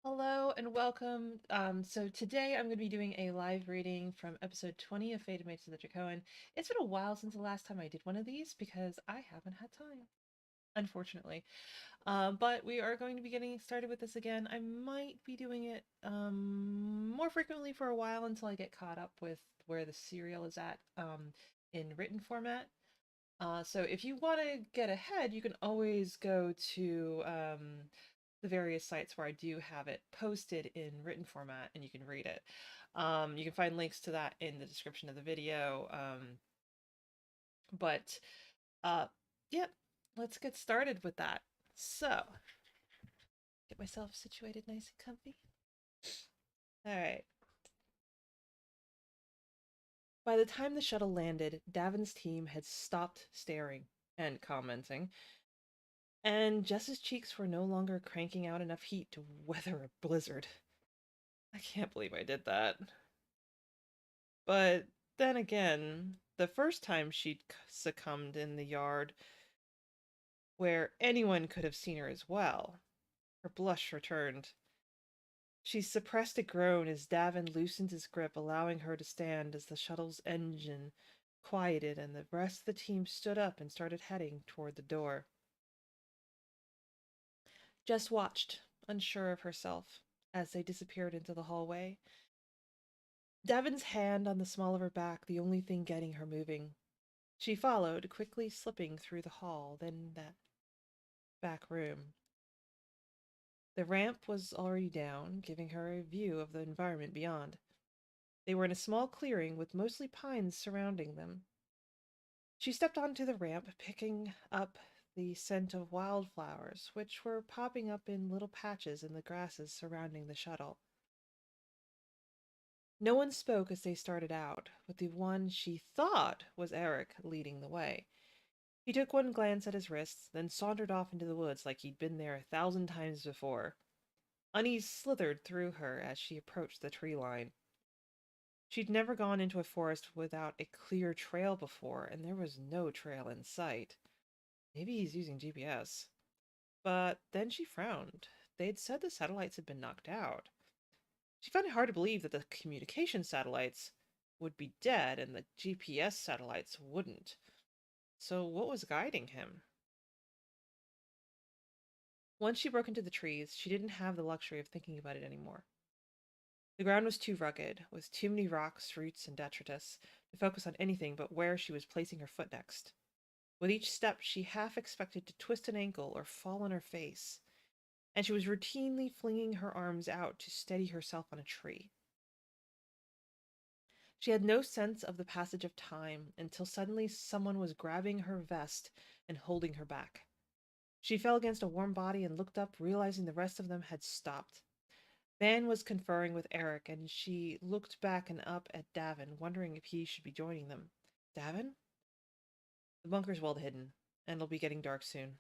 Hello and welcome. So today I'm going to be doing a live reading from episode 20 of Fate Mates of the Drakoan. It's been a while since the last time I did one of these because I haven't had time, unfortunately. But we are going to be getting started with this again. I might be doing it more frequently for a while until I get caught up with where the serial is at in written format. So if you want to get ahead, you can always go to the various sites where I do have it posted in written format and you can read it. You can find links to that in the description of the video. But yep, let's get started with that. So, get myself situated nice and comfy. All right. By the time the shuttle landed, Davin's team had stopped staring and commenting, and Jess's cheeks were no longer cranking out enough heat to weather a blizzard. I can't believe I did that. But then again, the first time she'd succumbed in the yard, where anyone could have seen her as well, her blush returned. She suppressed a groan as Davin loosened his grip, allowing her to stand as the shuttle's engine quieted and the rest of the team stood up and started heading toward the door. Jess watched, unsure of herself, as they disappeared into the hallway. Davin's hand on the small of her back, the only thing getting her moving. She followed, quickly slipping through the hall, then that back room. The ramp was already down, giving her a view of the environment beyond. They were in a small clearing with mostly pines surrounding them. She stepped onto the ramp, picking up the scent of wildflowers, which were popping up in little patches in the grasses surrounding the shuttle. No one spoke as they started out, with the one she thought was Eric leading the way. He took one glance at his wrists, then sauntered off into the woods like he'd been there 1,000 times before. Unease slithered through her as she approached the tree line. She'd never gone into a forest without a clear trail before, and there was no trail in sight. Maybe he's using GPS. But then she frowned. They'd said the satellites had been knocked out. She found it hard to believe that the communication satellites would be dead and the GPS satellites wouldn't. So what was guiding him? Once she broke into the trees, she didn't have the luxury of thinking about it anymore. The ground was too rugged, with too many rocks, roots, and detritus, to focus on anything but where she was placing her foot next. With each step, she half expected to twist an ankle or fall on her face, and she was routinely flinging her arms out to steady herself on a tree. She had no sense of the passage of time until suddenly someone was grabbing her vest and holding her back. She fell against a warm body and looked up, realizing the rest of them had stopped. Van was conferring with Eric, and she looked back and up at Davin, wondering if he should be joining them. Davin? The bunker's well hidden, and it'll be getting dark soon.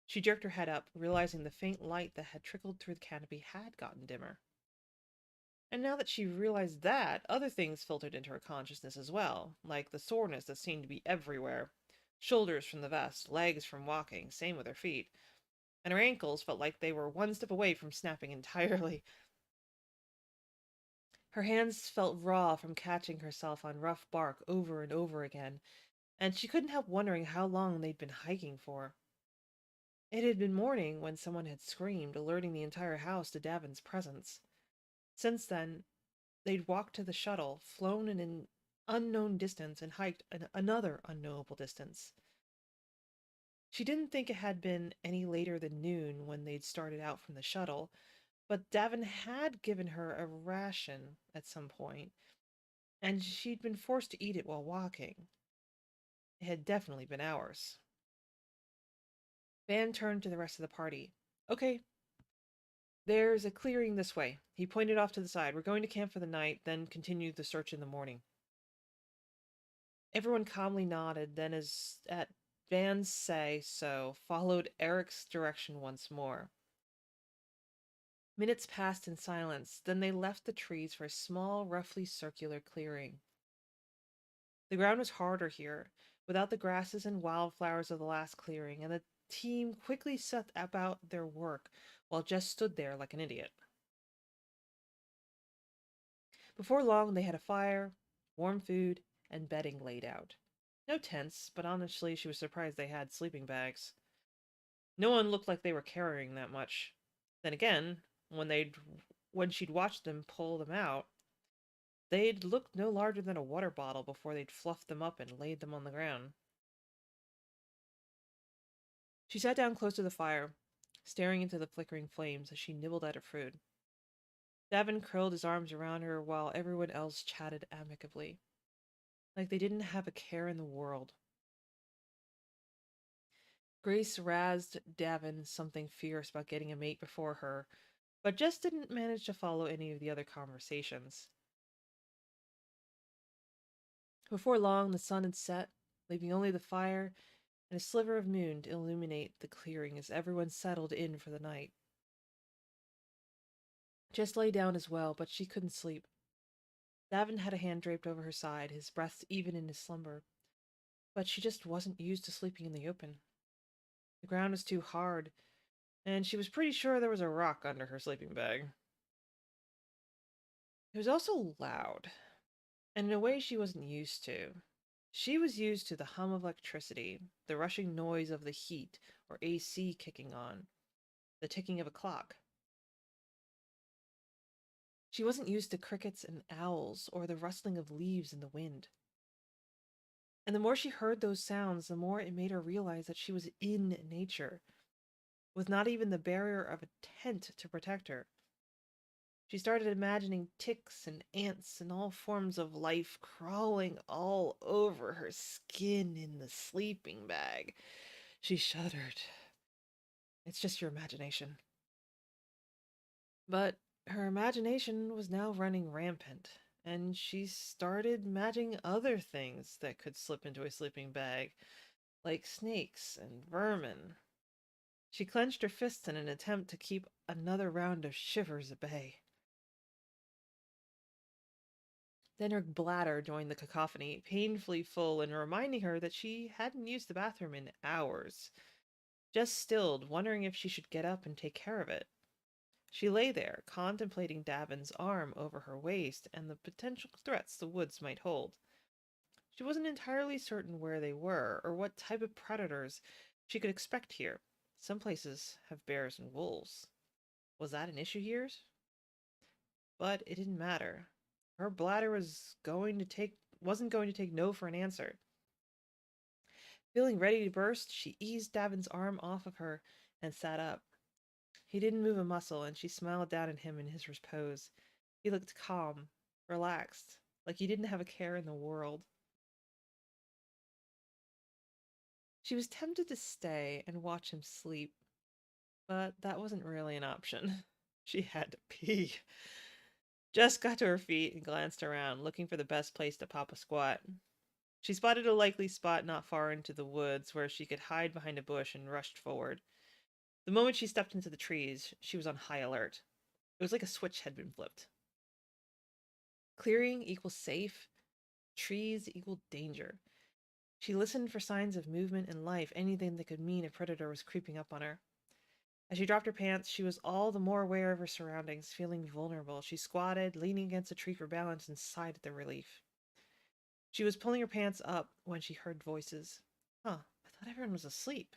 She jerked her head up, realizing the faint light that had trickled through the canopy had gotten dimmer. And now that she realized that, other things filtered into her consciousness as well, like the soreness that seemed to be everywhere. Shoulders from the vest, legs from walking, same with her feet. And her ankles felt like they were one step away from snapping entirely. Her hands felt raw from catching herself on rough bark over and over again, and she couldn't help wondering how long they'd been hiking for. It had been morning when someone had screamed, alerting the entire house to Davin's presence. Since then, they'd walked to the shuttle, flown in an unknown distance, and hiked another unknowable distance. She didn't think it had been any later than noon when they'd started out from the shuttle, but Davin had given her a ration at some point, and she'd been forced to eat it while walking. It had definitely been hours. Van turned to the rest of the party. Okay, there's a clearing this way. He pointed off to the side. We're going to camp for the night, then continue the search in the morning. Everyone calmly nodded, then as at Van's say so, followed Eric's direction once more. Minutes passed in silence, then they left the trees for a small, roughly circular clearing. The ground was harder here, without the grasses and wildflowers of the last clearing, and the team quickly set about their work while Jess stood there like an idiot. Before long, they had a fire, warm food, and bedding laid out. No tents, but honestly, she was surprised they had sleeping bags. No one looked like they were carrying that much. Then again, when she'd watched them pull them out, they'd looked no larger than a water bottle before they'd fluffed them up and laid them on the ground. She sat down close to the fire, staring into the flickering flames as she nibbled at her food. Davin curled his arms around her while everyone else chatted amicably, like they didn't have a care in the world. Grace razzed Davin something fierce about getting a mate before her, but just didn't manage to follow any of the other conversations. Before long, the sun had set, leaving only the fire and a sliver of moon to illuminate the clearing as everyone settled in for the night. Jess lay down as well, but she couldn't sleep. Davin had a hand draped over her side, his breath even in his slumber, but she just wasn't used to sleeping in the open. The ground was too hard, and she was pretty sure there was a rock under her sleeping bag. It was also loud, and in a way she wasn't used to. She was used to the hum of electricity, the rushing noise of the heat or AC kicking on, the ticking of a clock. She wasn't used to crickets and owls or the rustling of leaves in the wind. And the more she heard those sounds, the more it made her realize that she was in nature, with not even the barrier of a tent to protect her. She started imagining ticks and ants and all forms of life crawling all over her skin in the sleeping bag. She shuddered. It's just your imagination. But her imagination was now running rampant, and she started imagining other things that could slip into a sleeping bag, like snakes and vermin. She clenched her fists in an attempt to keep another round of shivers at bay. Then her bladder joined the cacophony, painfully full and reminding her that she hadn't used the bathroom in hours. Just stilled, wondering if she should get up and take care of it. She lay there, contemplating Davin's arm over her waist and the potential threats the woods might hold. She wasn't entirely certain where they were, or what type of predators she could expect here. Some places have bears and wolves. Was that an issue here? But it didn't matter. Her bladder wasn't going to take no for an answer. Feeling ready to burst, she eased Davin's arm off of her and sat up. He didn't move a muscle, and she smiled down at him in his repose. He looked calm, relaxed, like he didn't have a care in the world. She was tempted to stay and watch him sleep, but that wasn't really an option. She had to pee. Jess got to her feet and glanced around, looking for the best place to pop a squat. She spotted a likely spot not far into the woods where she could hide behind a bush and rushed forward. The moment she stepped into the trees, she was on high alert. It was like a switch had been flipped. Clearing equals safe, trees equal danger. She listened for signs of movement and life, anything that could mean a predator was creeping up on her. As she dropped her pants, she was all the more aware of her surroundings, feeling vulnerable. She squatted, leaning against a tree for balance, and sighed at the relief. She was pulling her pants up when she heard voices. Huh, I thought everyone was asleep.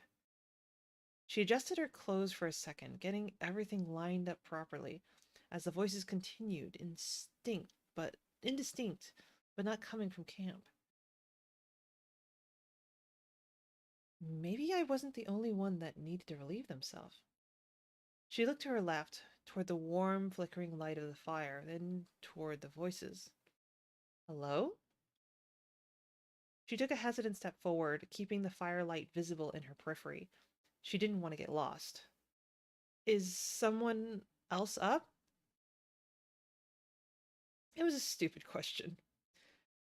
She adjusted her clothes for a second, getting everything lined up properly, as the voices continued, indistinct, but not coming from camp. Maybe I wasn't the only one that needed to relieve themselves. She looked to her left, toward the warm, flickering light of the fire, then toward the voices. Hello? She took a hesitant step forward, keeping the firelight visible in her periphery. She didn't want to get lost. Is someone else up? It was a stupid question.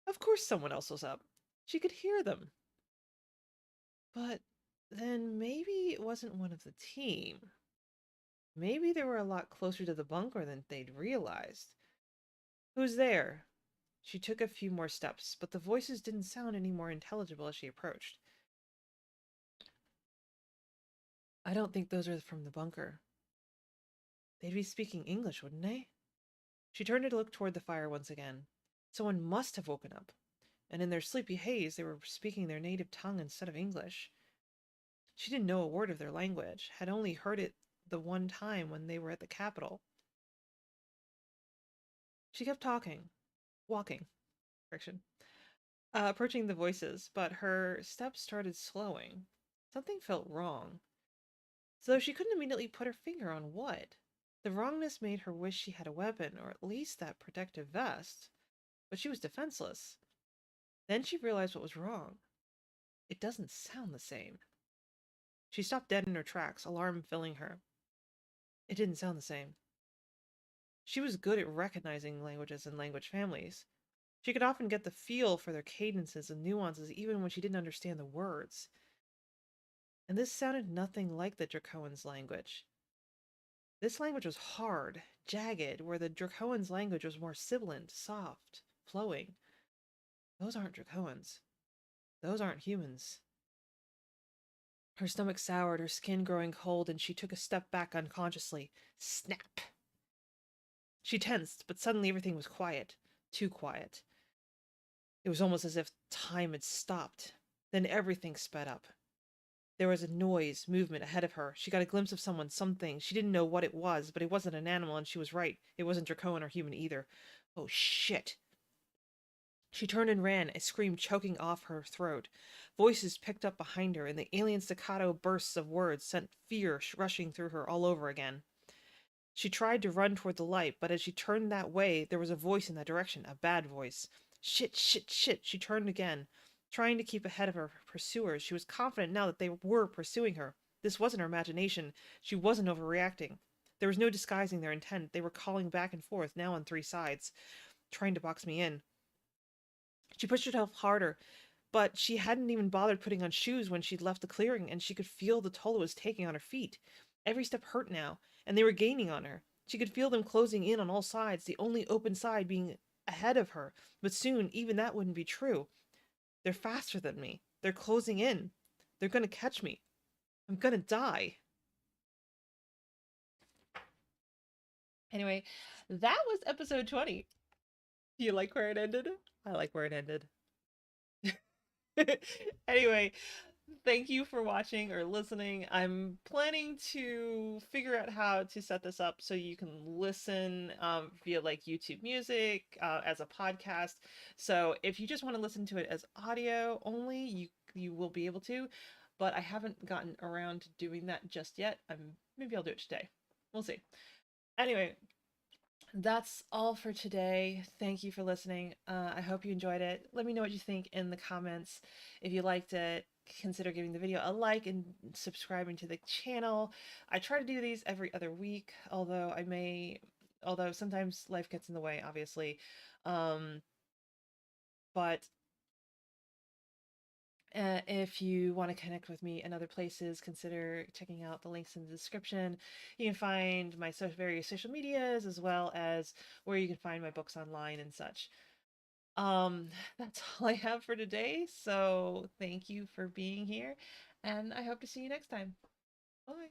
Of course someone else was up. She could hear them. But then maybe it wasn't one of the team. Maybe they were a lot closer to the bunker than they'd realized. Who's there? She took a few more steps, but the voices didn't sound any more intelligible as she approached. I don't think those are from the bunker. They'd be speaking English, wouldn't they? She turned to look toward the fire once again. Someone must have woken up, and in their sleepy haze they were speaking their native tongue instead of English. She didn't know a word of their language, had only heard it the one time when they were at the capital. She kept walking, correction, approaching the voices, but her steps started slowing. Something felt wrong, though she couldn't immediately put her finger on what. The wrongness made her wish she had a weapon, or at least that protective vest, but she was defenseless. Then she realized what was wrong. It doesn't sound the same. She stopped dead in her tracks, alarm filling her. It didn't sound the same. She was good at recognizing languages and language families. She could often get the feel for their cadences and nuances even when she didn't understand the words. And this sounded nothing like the Drakoans' language. This language was hard, jagged, where the Drakoans' language was more sibilant, soft, flowing. Those aren't Drakoans. Those aren't humans. Her stomach soured, her skin growing cold, and she took a step back unconsciously. Snap! She tensed, but suddenly everything was quiet. Too quiet. It was almost as if time had stopped. Then everything sped up. There was a noise, movement ahead of her. She got a glimpse of someone, something. She didn't know what it was, but it wasn't an animal, and she was right. It wasn't Dracoan or human either. Oh, shit. She turned and ran, a scream choking off her throat. Voices picked up behind her, and the alien staccato bursts of words sent fear rushing through her all over again. She tried to run toward the light, but as she turned that way, there was a voice in that direction, a bad voice. Shit, shit, shit. She turned again, trying to keep ahead of her pursuers. She was confident now that they were pursuing her. This wasn't her imagination. She wasn't overreacting. There was no disguising their intent. They were calling back and forth, now on three sides, trying to box me in. She pushed herself harder, but she hadn't even bothered putting on shoes when she'd left the clearing, and she could feel the toll it was taking on her feet. Every step hurt now, and they were gaining on her. She could feel them closing in on all sides, the only open side being ahead of her. But soon, even that wouldn't be true. They're faster than me. They're closing in. They're gonna catch me. I'm gonna die. Anyway, that was episode 20. Do you like where it ended? I like where it ended. Anyway, thank you for watching or listening. I'm planning to figure out how to set this up so you can listen via like YouTube Music as a podcast. So if you just want to listen to it as audio only, you will be able to. But I haven't gotten around to doing that just yet. Maybe I'll do it today. We'll see. Anyway, that's all for today. Thank you for listening. I hope you enjoyed it. Let me know what you think in the comments. If you liked it, consider giving the video a like and subscribing to the channel. I try to do these every other week, although sometimes life gets in the way, obviously. But if you want to connect with me in other places, consider checking out the links in the description. You can find my various social medias as well as where you can find my books online and such. That's all I have for today. So thank you for being here, and I hope to see you next time. Bye.